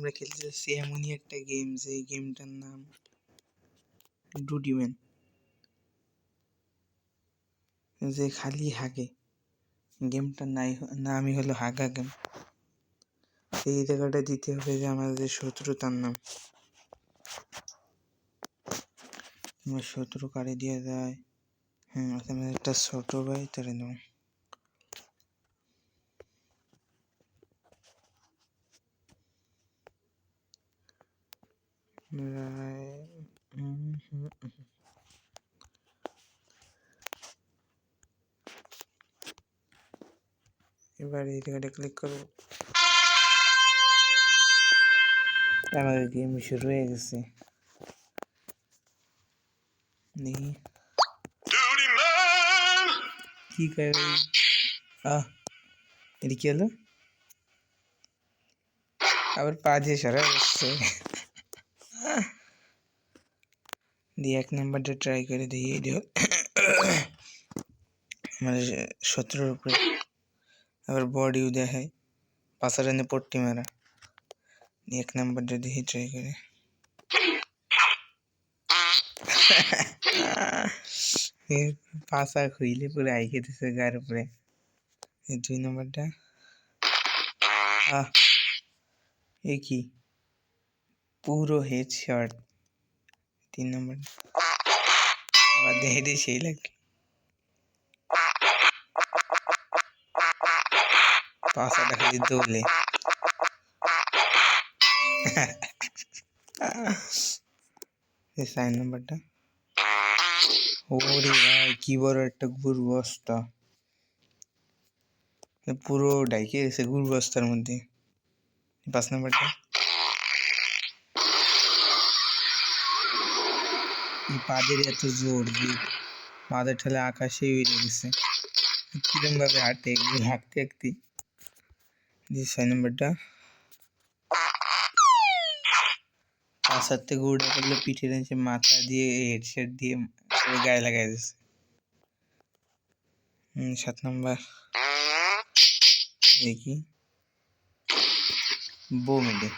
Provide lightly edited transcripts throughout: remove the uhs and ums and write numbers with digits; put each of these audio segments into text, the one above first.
আমরা খেলতে যাচ্ছি এমনই একটা গেম, যে গেমটার নাম ডুডিম্যান, যে খালি হাগে। গেমটার নামই হলো হাগা গেম। এই জায়গাটা দিতে হবে যে আমাদের শত্রু, তার নাম। আমার শত্রু কারে দেওয়া যায়? হ্যাঁ, আমাদের একটা ছোট ভাই, তারে নেব। এবার এই জায়গাটা ক্লিক করব। আমাদের গেম শুরু হয়ে গেছে। দেখি কি করে। এটা কি হলো? আবার পা দিয়ে সরা যাচ্ছে। দিয়ে 1 নাম্বারটা ট্রাই করে দেখি। মানে শত্রুর উপরে আবার বডিও দেখায়, পাশারানে পট্টি মারা। 1 নাম্বারটা দেখি ট্রাই করে। পাশা খুইলে পুরো আইকে দিছে গার উপরে। 2 নাম্বারটা এ কি পুরো হেডশট। 3 নাম্বার আবার দেখে সেই লাগে। পাশাটা খালি দৌলে। 4 নাম্বারটা ওরে ভাই কি বড় একটা গুরবস্তা, পুরো ডাইকে গেছে গুরবস্তার মধ্যে। 5 নাম্বারটা পাদের এত জোর যে পাদের ঠেলে আকাশে উড়ে গেছে। কিরম ভাবে হাঁটতে হাঁটতে হাঁটতে। 6 নাম্বারটা পাশাতে গুড়া করলে পিঠের নিচে মাথা দিয়ে হেডশট দিয়ে গায়ে লাগাই দিচ্ছে। 7 নাম্বার দেখি বোম, এটা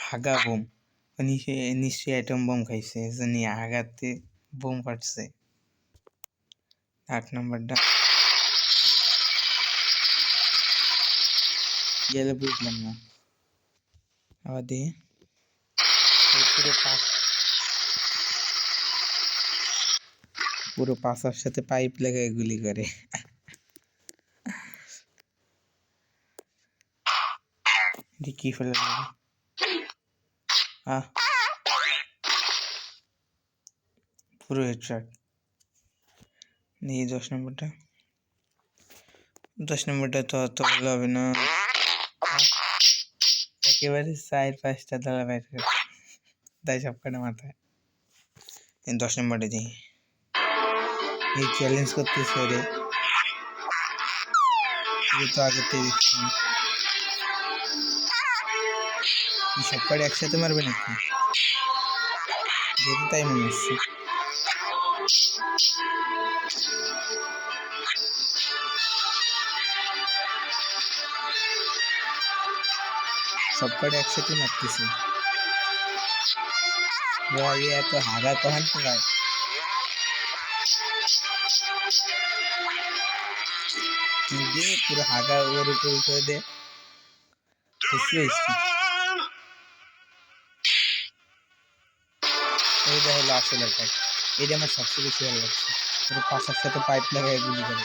হাগা বোম। নিশ্চয়ই অ্যাটম বোম খাইছে, নিয়ে হাগাতে বোম ফাটছে। 8 নাম্বারটা গেলে বুঝলাম না। আবার দিয়ে পুরো পাশার সাথে পাইপ লাগায় গুলি করে। কি ফেলে পুরো হেডশট। এই 10 নাম্বারটা তো অত ভালো হবে না। একেবারে 4-5টা দলা বাইর করে তাই সব কটা মাথায়। 10 নাম্বারটা দিই। এই চ্যালেঞ্জ করতেছে রে, তো আগে থেকে দেখছিলাম। সব কটা একসাথে মারবে নাকি? যেহেতু তাই মনে হচ্ছে। সব কটা একসাথে মারতেছে। ভাই এত হাগা কহান তো ভাই। দে পুরো হাগা ওর উপর করে দে। এইটা হলো আসল অ্যাটাক। এটা আমার সবচেয়ে বেশি ভালো লাগছে। পুরো পাশার সাথে পাইপ লাগায় গুলি করে।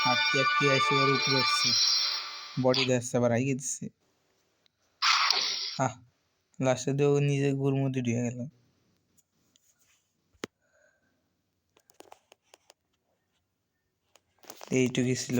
হাঁটতে হাঁটতে এসে ওর উপরে উঠছে, বডি দেখছে আবার আইগে দিচ্ছে। লাস্টে দিয়ে ও নিজে গুর মধ্যে ঢুকে গেল। এইটুকুই ছিল।